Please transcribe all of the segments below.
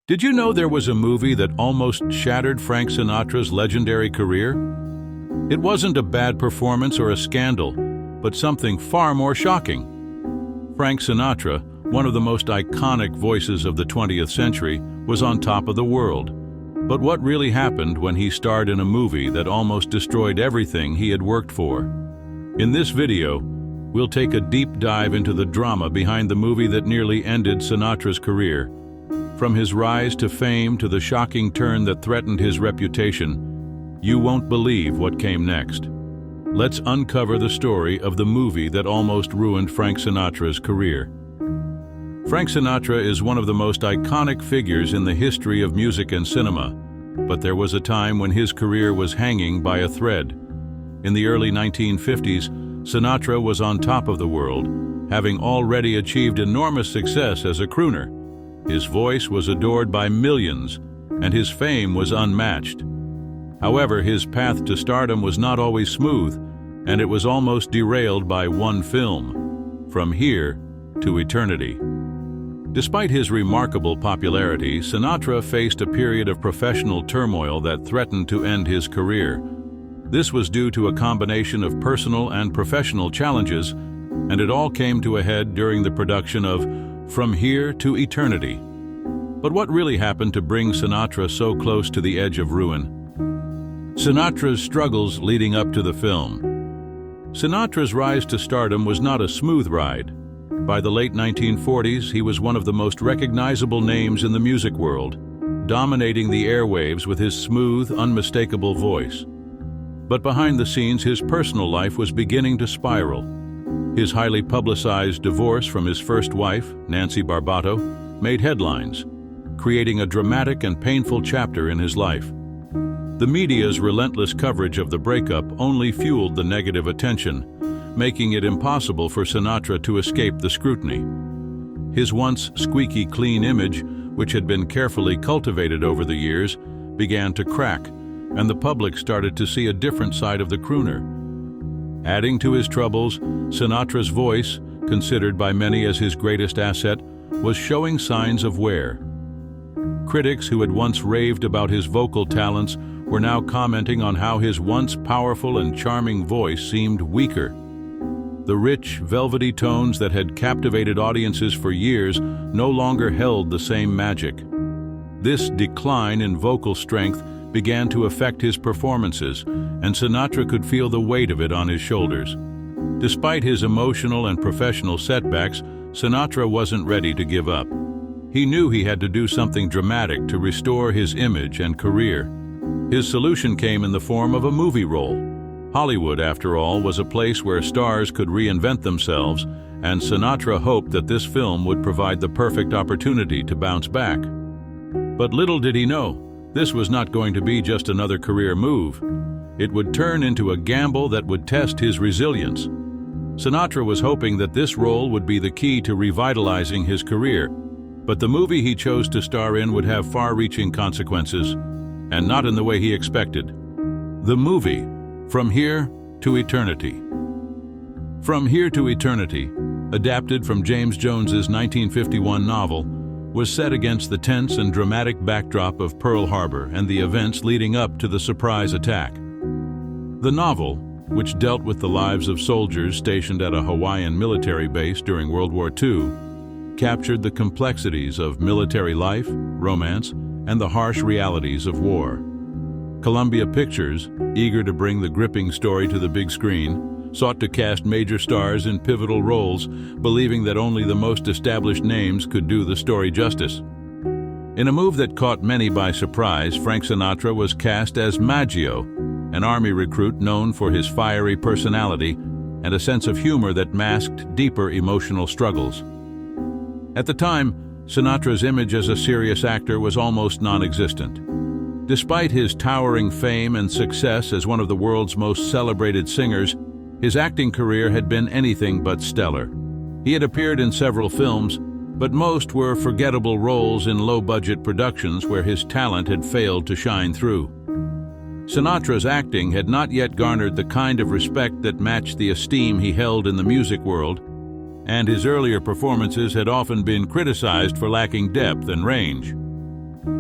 Did you know there was a movie that almost shattered Frank Sinatra's legendary career? It wasn't a bad performance or a scandal, but something far more shocking. Frank Sinatra, one of the most iconic voices of the 20th century, was on top of the world. But what really happened when he starred in a movie that almost destroyed everything he had worked for? In this video, we'll take a deep dive into the drama behind the movie that nearly ended Sinatra's career. From his rise to fame to the shocking turn that threatened his reputation, you won't believe what came next. Let's uncover the story of the movie that almost ruined Frank Sinatra's career. Frank Sinatra is one of the most iconic figures in the history of music and cinema, but there was a time when his career was hanging by a thread. In the early 1950s, Sinatra was on top of the world, having already achieved enormous success as a crooner. His voice was adored by millions, and his fame was unmatched. However, his path to stardom was not always smooth, and it was almost derailed by one film, From Here to Eternity. Despite his remarkable popularity, Sinatra faced a period of professional turmoil that threatened to end his career. This was due to a combination of personal and professional challenges, and it all came to a head during the production of From Here to Eternity. But what really happened to bring Sinatra so close to the edge of ruin? Sinatra's struggles leading up to the film. Sinatra's rise to stardom was not a smooth ride. By the late 1940s, he was one of the most recognizable names in the music world, dominating the airwaves with his smooth, unmistakable voice. But behind the scenes, his personal life was beginning to spiral. His highly publicized divorce from his first wife, Nancy Barbato, made headlines, creating a dramatic and painful chapter in his life. The media's relentless coverage of the breakup only fueled the negative attention, making it impossible for Sinatra to escape the scrutiny. His once squeaky clean image, which had been carefully cultivated over the years, began to crack, and the public started to see a different side of the crooner. Adding to his troubles, Sinatra's voice, considered by many as his greatest asset, was showing signs of wear. Critics who had once raved about his vocal talents were now commenting on how his once powerful and charming voice seemed weaker. The rich, velvety tones that had captivated audiences for years no longer held the same magic. This decline in vocal strength began to affect his performances, and Sinatra could feel the weight of it on his shoulders. Despite his emotional and professional setbacks, Sinatra wasn't ready to give up. He knew he had to do something dramatic to restore his image and career. His solution came in the form of a movie role. Hollywood, after all, was a place where stars could reinvent themselves, and Sinatra hoped that this film would provide the perfect opportunity to bounce back. But little did he know, this was not going to be just another career move. It would turn into a gamble that would test his resilience. Sinatra was hoping that this role would be the key to revitalizing his career, but the movie he chose to star in would have far-reaching consequences, and not in the way he expected. The movie, From Here to Eternity. From Here to Eternity, adapted from James Jones's 1951 novel, was set against the tense and dramatic backdrop of Pearl Harbor and the events leading up to the surprise attack. The novel, which dealt with the lives of soldiers stationed at a Hawaiian military base during World War II, captured the complexities of military life, romance, and the harsh realities of war. Columbia Pictures, eager to bring the gripping story to the big screen, sought to cast major stars in pivotal roles, believing that only the most established names could do the story justice. In a move that caught many by surprise, Frank Sinatra was cast as Maggio, an army recruit known for his fiery personality and a sense of humor that masked deeper emotional struggles. At the time, Sinatra's image as a serious actor was almost non-existent. Despite his towering fame and success as one of the world's most celebrated singers, his acting career had been anything but stellar. He had appeared in several films, but most were forgettable roles in low-budget productions where his talent had failed to shine through. Sinatra's acting had not yet garnered the kind of respect that matched the esteem he held in the music world, and his earlier performances had often been criticized for lacking depth and range.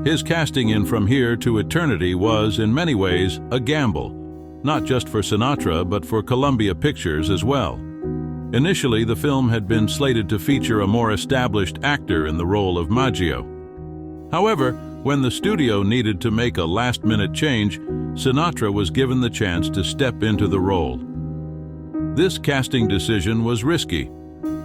His casting in From Here to Eternity was, in many ways, a gamble, not just for Sinatra but for Columbia Pictures as well. Initially, the film had been slated to feature a more established actor in the role of Maggio. However, when the studio needed to make a last-minute change, Sinatra was given the chance to step into the role. This casting decision was risky.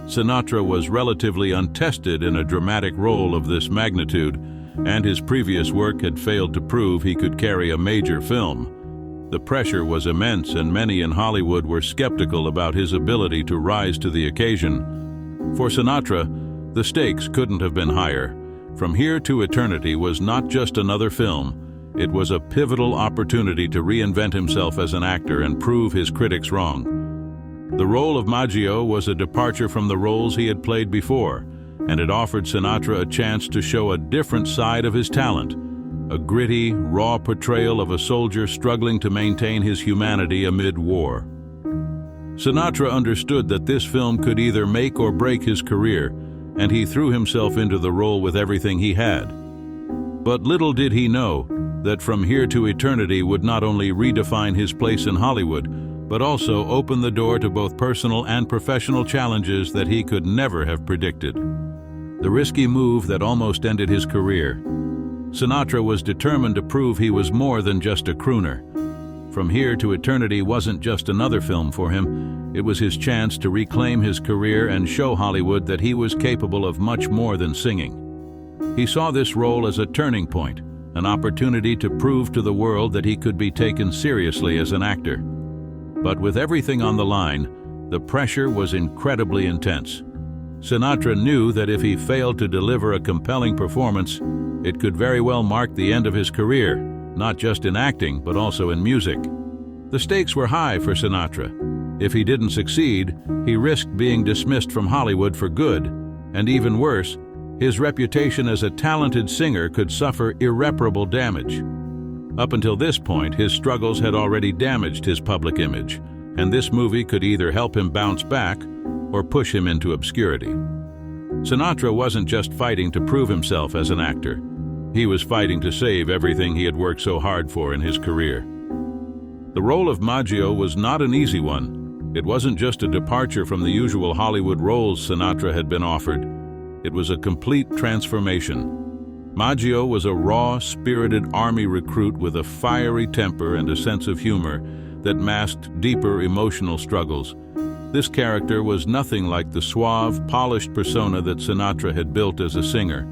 Sinatra was relatively untested in a dramatic role of this magnitude, and his previous work had failed to prove he could carry a major film. The pressure was immense, and many in Hollywood were skeptical about his ability to rise to the occasion. For Sinatra, the stakes couldn't have been higher. From Here to Eternity was not just another film, it was a pivotal opportunity to reinvent himself as an actor and prove his critics wrong. The role of Maggio was a departure from the roles he had played before, and it offered Sinatra a chance to show a different side of his talent, a gritty, raw portrayal of a soldier struggling to maintain his humanity amid war. Sinatra understood that this film could either make or break his career, and he threw himself into the role with everything he had. But little did he know that From Here to Eternity would not only redefine his place in Hollywood, but also open the door to both personal and professional challenges that he could never have predicted. The risky move that almost ended his career. Sinatra was determined to prove he was more than just a crooner. From Here to Eternity wasn't just another film for him, it was his chance to reclaim his career and show Hollywood that he was capable of much more than singing. He saw this role as a turning point, an opportunity to prove to the world that he could be taken seriously as an actor. But with everything on the line, the pressure was incredibly intense. Sinatra knew that if he failed to deliver a compelling performance, it could very well mark the end of his career, not just in acting, but also in music. The stakes were high for Sinatra. If he didn't succeed, he risked being dismissed from Hollywood for good, and even worse, his reputation as a talented singer could suffer irreparable damage. Up until this point, his struggles had already damaged his public image, and this movie could either help him bounce back or push him into obscurity. Sinatra wasn't just fighting to prove himself as an actor. He was fighting to save everything he had worked so hard for in his career. The role of Maggio was not an easy one. It wasn't just a departure from the usual Hollywood roles Sinatra had been offered. It was a complete transformation. Maggio was a raw, spirited army recruit with a fiery temper and a sense of humor that masked deeper emotional struggles. This character was nothing like the suave, polished persona that Sinatra had built as a singer.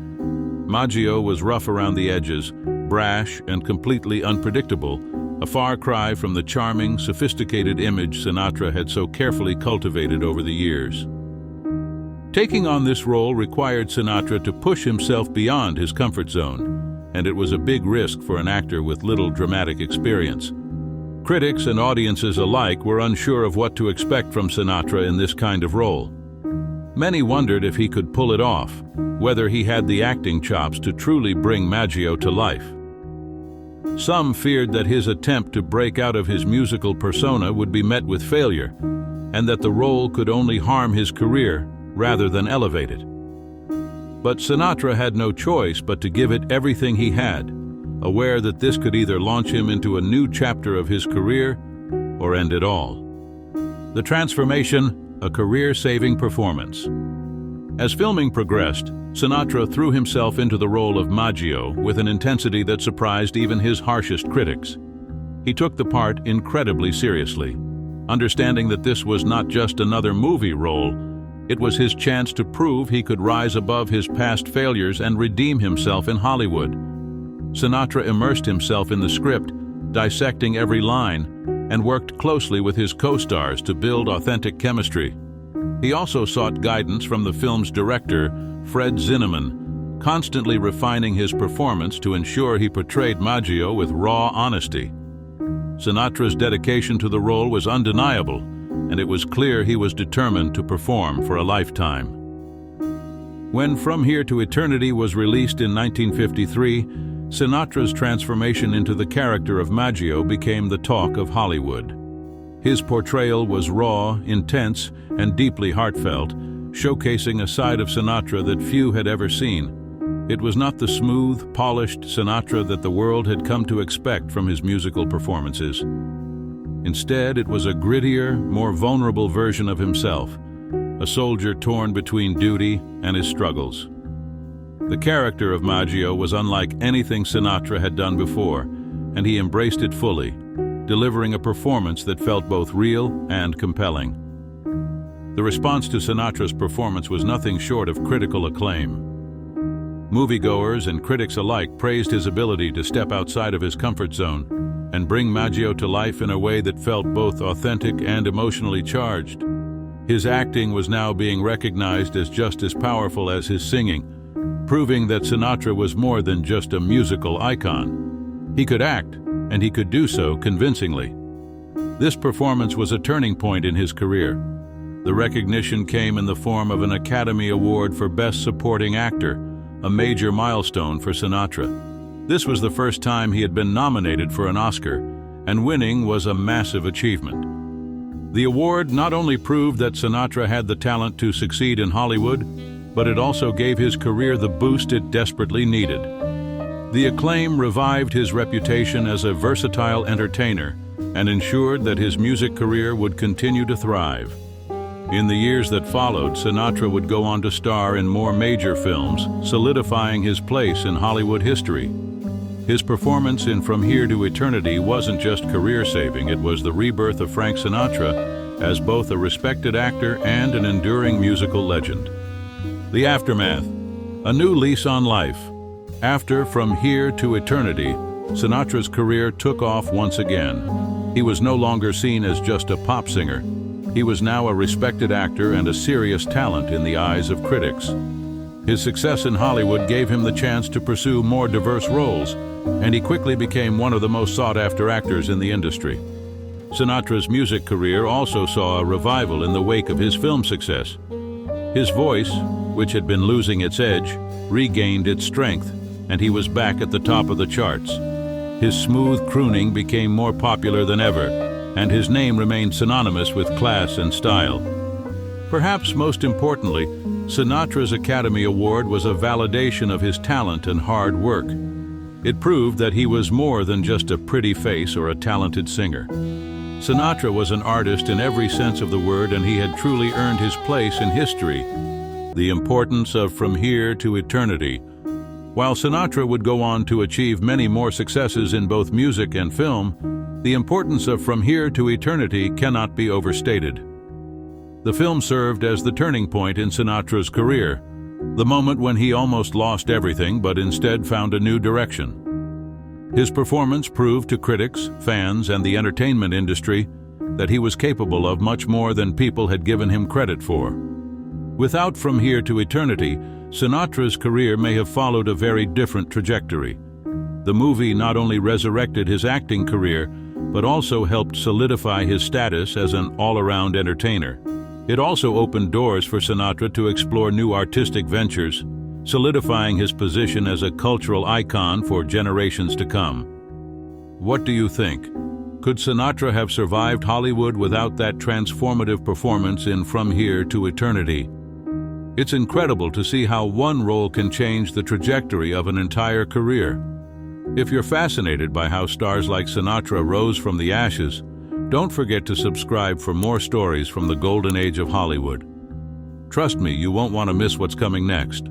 Maggio was rough around the edges, brash, and completely unpredictable, a far cry from the charming, sophisticated image Sinatra had so carefully cultivated over the years. Taking on this role required Sinatra to push himself beyond his comfort zone, and it was a big risk for an actor with little dramatic experience. Critics and audiences alike were unsure of what to expect from Sinatra in this kind of role. Many wondered if he could pull it off, whether he had the acting chops to truly bring Maggio to life. Some feared that his attempt to break out of his musical persona would be met with failure, and that the role could only harm his career rather than elevate it. But Sinatra had no choice but to give it everything he had, aware that this could either launch him into a new chapter of his career or end it all. The transformation, a career-saving performance. As filming progressed, Sinatra threw himself into the role of Maggio with an intensity that surprised even his harshest critics. He took the part incredibly seriously, understanding that this was not just another movie role, it was his chance to prove he could rise above his past failures and redeem himself in Hollywood. Sinatra immersed himself in the script, dissecting every line, and worked closely with his co-stars to build authentic chemistry. He also sought guidance from the film's director, Fred Zinnemann, constantly refining his performance to ensure he portrayed Maggio with raw honesty. Sinatra's dedication to the role was undeniable, and it was clear he was determined to perform for a lifetime. When From Here to Eternity was released in 1953, Sinatra's transformation into the character of Maggio became the talk of Hollywood. His portrayal was raw, intense, and deeply heartfelt, showcasing a side of Sinatra that few had ever seen. It was not the smooth, polished Sinatra that the world had come to expect from his musical performances. Instead, it was a grittier, more vulnerable version of himself, a soldier torn between duty and his struggles. The character of Maggio was unlike anything Sinatra had done before, and he embraced it fully, delivering a performance that felt both real and compelling. The response to Sinatra's performance was nothing short of critical acclaim. Moviegoers and critics alike praised his ability to step outside of his comfort zone and bring Maggio to life in a way that felt both authentic and emotionally charged. His acting was now being recognized as just as powerful as his singing, proving that Sinatra was more than just a musical icon. He could act, and he could do so convincingly. This performance was a turning point in his career. The recognition came in the form of an Academy Award for Best Supporting Actor, a major milestone for Sinatra. This was the first time he had been nominated for an Oscar, and winning was a massive achievement. The award not only proved that Sinatra had the talent to succeed in Hollywood, but it also gave his career the boost it desperately needed. The acclaim revived his reputation as a versatile entertainer and ensured that his music career would continue to thrive. In the years that followed, Sinatra would go on to star in more major films, solidifying his place in Hollywood history. His performance in From Here to Eternity wasn't just career-saving, it was the rebirth of Frank Sinatra as both a respected actor and an enduring musical legend. The aftermath, a new lease on life. After From Here to Eternity, Sinatra's career took off once again. He was no longer seen as just a pop singer. He was now a respected actor and a serious talent in the eyes of critics. His success in Hollywood gave him the chance to pursue more diverse roles, and he quickly became one of the most sought-after actors in the industry. Sinatra's music career also saw a revival in the wake of his film success. His voice, which had been losing its edge, regained its strength, and he was back at the top of the charts. His smooth crooning became more popular than ever, and his name remained synonymous with class and style. Perhaps most importantly, Sinatra's Academy Award was a validation of his talent and hard work. It proved that he was more than just a pretty face or a talented singer. Sinatra was an artist in every sense of the word, and he had truly earned his place in history. The importance of From Here to Eternity. While Sinatra would go on to achieve many more successes in both music and film, the importance of From Here to Eternity cannot be overstated. The film served as the turning point in Sinatra's career, the moment when he almost lost everything but instead found a new direction. His performance proved to critics, fans, and the entertainment industry that he was capable of much more than people had given him credit for. Without From Here to Eternity, Sinatra's career may have followed a very different trajectory. The movie not only resurrected his acting career, but also helped solidify his status as an all-around entertainer. It also opened doors for Sinatra to explore new artistic ventures, solidifying his position as a cultural icon for generations to come. What do you think? Could Sinatra have survived Hollywood without that transformative performance in From Here to Eternity? It's incredible to see how one role can change the trajectory of an entire career. If you're fascinated by how stars like Sinatra rose from the ashes, don't forget to subscribe for more stories from the golden age of Hollywood. Trust me, you won't want to miss what's coming next.